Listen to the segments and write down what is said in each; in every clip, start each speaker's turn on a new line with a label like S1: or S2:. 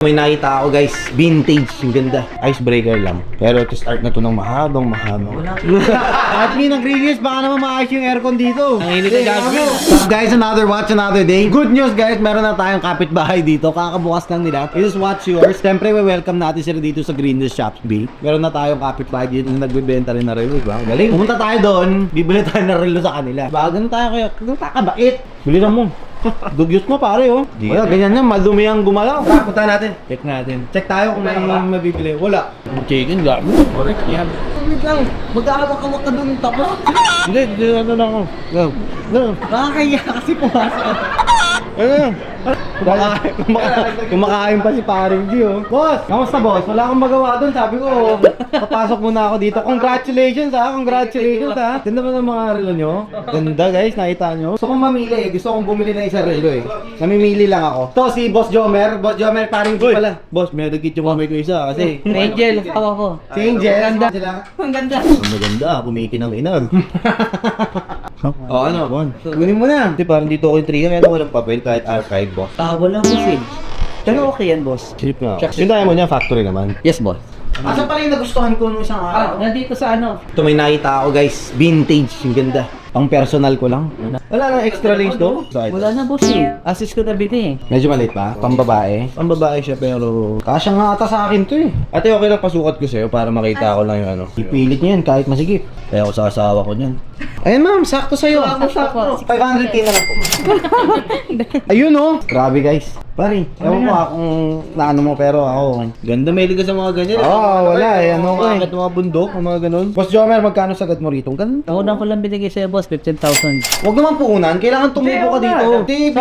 S1: May nakita ako guys, vintage, yung ganda. Icebreaker lang. Pero to start na to ng mahabang. At me nag-reviews, baka naman maayos yung aircon dito.
S2: Ang init na Jasmine.
S1: So guys, another day. Good news guys, meron na tayong kapitbahay dito. Kakabukas lang nila. It is what's yours. Siyempre, welcome natin sila dito sa Greenlist Shopsville. Meron na tayong kapitbahay dito na nagbebenta rin na relo, diba? Galing. Pumunta tayo doon, bibili tayo ng relo sa kanila. Bago na tayo kayo, kakabait. Bili na mo. Dugyot mo pare oh. Wala, ganyan yan, madumi ang gumalaw. Tara, punta natin. Check natin. Check tayo kung may mabibili. Wala.
S2: Chicken, gabi. Correct yan.
S1: Wait lang, mag-aawak-awak ka doon tapos.
S2: Hindi, ano lang ako. Go.
S1: Nakakaya kasi pumasok.
S2: Ano?
S1: Kumakain pa si paring G oh. Boss, kamusta boss? Wala akong magawa doon. Sabi ko, papasok muna ako dito. Congratulations ha, congratulations ha. Ganda ba ng mga relo nyo? Ganda guys, nakita nyo. Gusto kong mamili eh. Gusto kong bumili na isang relo eh. Namimili lang ako. To si Boss Jomer. Boss Jomer, paring G pala.
S2: Boss, may nagkit yung mamay ko isa kasi.
S3: Angel, kawa ko.
S1: Si Angel, ganda.
S3: Ang ganda.
S2: Ang maganda, kumikinang-inag.
S1: Oh, ano? Kunin mo na.
S2: Hindi, parang dito ako yung trigger. Kaya walang papel kahit archive, boss.
S3: Walang musil. Pero okay yan, boss.
S2: Cheap nga. Yung diamond niya, factory naman.
S3: Yes, boss.
S1: Asa pala yung nagustuhan ko nung isang araw?
S3: Nandito sa ano?
S1: Ito may nakita ako guys, vintage, yung ganda. Pang personal ko lang. Wala nang extra lace do?
S3: Wala na, boss eh. Assist ko na bili eh.
S1: Medyo maliit pa, pang babae.
S2: Ang babae siya pero...
S1: Kasya nga ata sa akin to eh.
S2: Ate, okay lang pasukat ko sa'yo para makita ko lang yung ano.
S1: Ipilit niya yan kahit masigip.
S2: Kaya ako sa asawa ko niyan.
S1: Ayun ma'am, sakto sa'yo.
S3: Sakto.
S1: 500k na lang po. Ayun oh. Grabe guys. Pare, ewan ko kung naano mo pero ako.
S2: Ganda, may liga sa mga ganyan.
S1: Oo, wala eh. Ano ko eh.
S2: Bakit mga bundok, mga ganun?
S1: Boss Jomer, magkano sagad mo rito? Ganun.
S3: Ako na ko lang binigay sa'yo, boss. 15,000.
S1: Huwag naman puunan, kailangan tumubo ka dito. Hindi,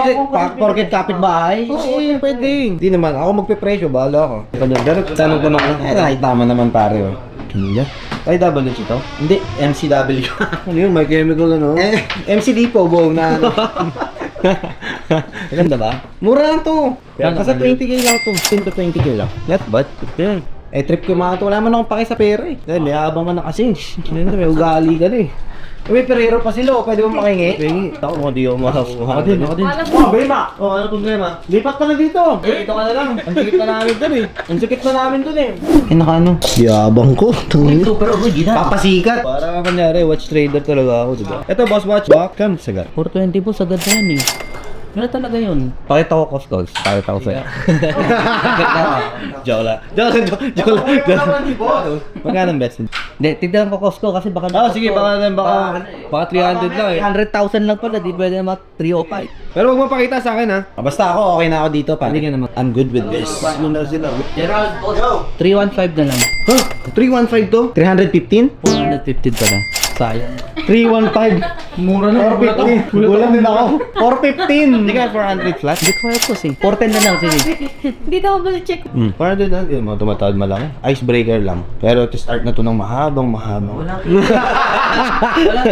S1: porket kapitbahay.
S2: Oo, pwede.
S1: Hindi naman, ako magpe-presyo, bahala ako. Tanong ko naman, nakita mo naman pare oh.
S2: Kanila? Ay, double ito?
S1: Hindi, MCW.
S2: Ano yun, may chemical ano?
S1: MCD po, buong na ano.
S2: Maganda ba?
S1: Mura lang to.
S2: Kasi 20k lang to. 10 to 20k lang. Not bad. Yeah.
S1: Eh, trip ko mga to. Wala man akong pake sa pera eh.
S2: Dahil may abang ka na kasi. May ugali ka na eh.
S1: May perero pa sila, oh. Pwede mo makingi?
S2: Pengi. Ako kung di ako makakuha.
S3: Ako din.
S1: Oh, Bema!
S2: Oh, ano problema?
S1: Lipat ka na dito.
S2: Dito ka na lang. Ang sikit na namin dun eh.
S1: Ang sakit na namin dun eh. Eh, naka ano?
S2: Yabang ko.
S3: Super original.
S1: Papasikat.
S2: Para kanyari, watch trader talaga ako, diba? Ito, boss watch. Back cam, sagat.
S3: 420 po, sagad na yan eh. Ano talaga yun?
S2: Pakita ko cost calls. Pakita ko sa'yo. Joke lang. Joke lang. Magkano ang best?
S3: Hindi, tignan ko Costco kasi baka...
S2: Sige, baka 300 lang eh.
S3: 100,000 lang pala, di pwede naman 305.
S2: Pero huwag mo pakita sa akin ha.
S1: Basta ako, okay na ako dito pa.
S3: Hindi ka naman.
S1: I'm good with this.
S2: Ano na sila?
S3: Gerald, 315 na lang.
S1: Huh? 315 to? 315?
S3: 415 pala. Sayang.
S1: 315.
S2: Mura na.
S1: 415. Gulang din ako. 415.
S2: Hindi ka 400 flat?
S3: Hindi ko kaya po eh. 410 na lang, sige. Hindi na ako check.
S2: 400 lang. Yung mga tumatawad malaki. Icebreaker lang. Pero to start na to ng mahabang.
S3: Wala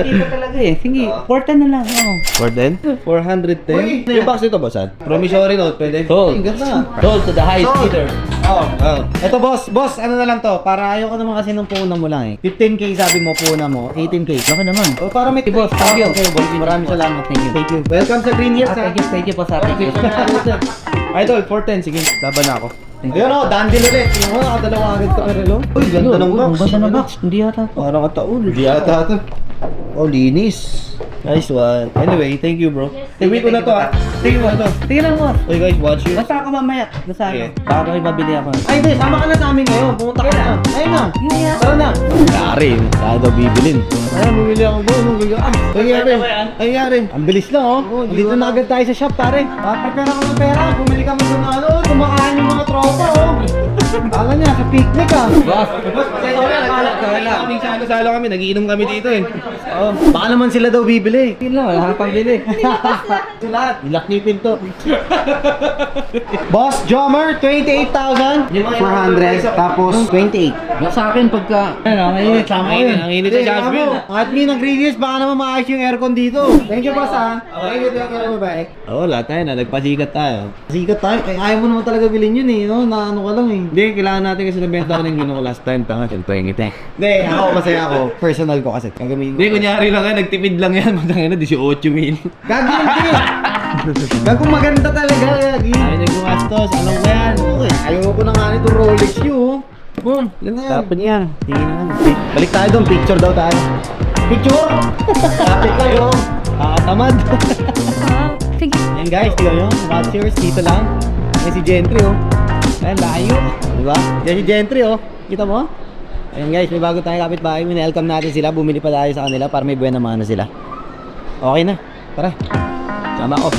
S3: kita talaga eh. Sige, 410 na lang. Oh.
S2: 410? 410? Yung box ito ba, Sad? Promissory note, pwede?
S3: Sold. Sold to the highest bidder.
S1: Oh. Eto boss, ano na lang to? Para ayaw ka naman kasi nung puhunan mo lang eh. 15k sabi mo, puhunan mo. 18k.
S3: Laki naman.
S1: O para may
S3: Boss, thank you.
S1: Okay, boss. Maraming salamat.
S3: Thank you.
S1: Thank you. Welcome sa Green Hills ha.
S3: Thank you po sa akin.
S2: Idol, 410. Sige, laban na ako.
S1: Ayun o, dandil ulit. Yung mga nakadalawa agad ka pero lo. Uy, ganda ng box.
S3: Ang ganda ng box. Hindi yata po.
S2: Parang kataon. Hindi ata ito. Oh, linis. Nice one. Anyway, thank you, bro. Tingin ko na to ah. Tingin mo na to.
S3: Tingnan mo.
S2: Okay guys, watch you.
S3: Basta ako mamaya. Basta ako.
S2: Okay.
S3: Baka may mabili ako.
S1: Ay, hindi. Sama ka na sa amin ngayon. Pumunta ka na. Ayun na. Tara na.
S2: Yari, kaya daw bibilin. Ay, bumili ako bro. Nangyari. Nangyari.
S1: Ang bilis lang oh. Dito na agad tayo sa shop pare. Pagpapera ko ng pera. Bumili kami doon na ano. Kumakain yung mga tropa oh. Kala niya, sa picnic ah.
S3: Boss.
S2: Salo kami, nagiinom kami dito eh.
S1: Oh, baka naman sila daw bibili.
S3: Hindi lang. Wala kang bili.
S1: Lahat. Ilaknipin to. Boss, Jomer, 28,400. Tapos 28.
S3: Sa akin pagka... Ano, mainit. Sama ko yun.
S2: Ang init sa Jasmine.
S1: At me nag-reviews, baka naman maayos yung aircon dito. Thank you boss ha. Thank you, babae.
S2: Oo, lahat tayo na. Nagpasikat tayo.
S1: Sikat tayo, kaya ayaw mo naman talaga bilhin yun eh, no? Na ano ka lang eh.
S2: Hindi, kailangan natin kasi nabenta ko ng gino ko last time. Tanga, siyempre yung ngiti.
S1: Hindi, ako masaya ako. Personal ko kasi. Gagamitin
S2: Hindi, kunyari lang yan. Nagtipid lang yan. Matangin na, 18,000.
S1: Gagawin Gagong maganda talaga, Gagi.
S3: Ay, nagbumastos. Alam ko yan.
S1: Uy, ayaw ko na nga nito Rolex yun. Boom, yan na yan.
S3: Tapon yan. Tingin naman.
S1: Balik tayo doon, picture daw tayo. Picture! Kapit kayo. Tamad.
S4: Sige.
S1: Yan guys, tignan nyo. Watch yours, dito lang. Yan si Gentry oh. Ayan, layo. Diba? Yan si Gentry oh. Kita mo? Ayan guys, may bago tayong kapitbahay. Winelcome natin sila. Bumili pa tayo sa kanila para may buwan naman na sila. Okay na. Tara. Sama off.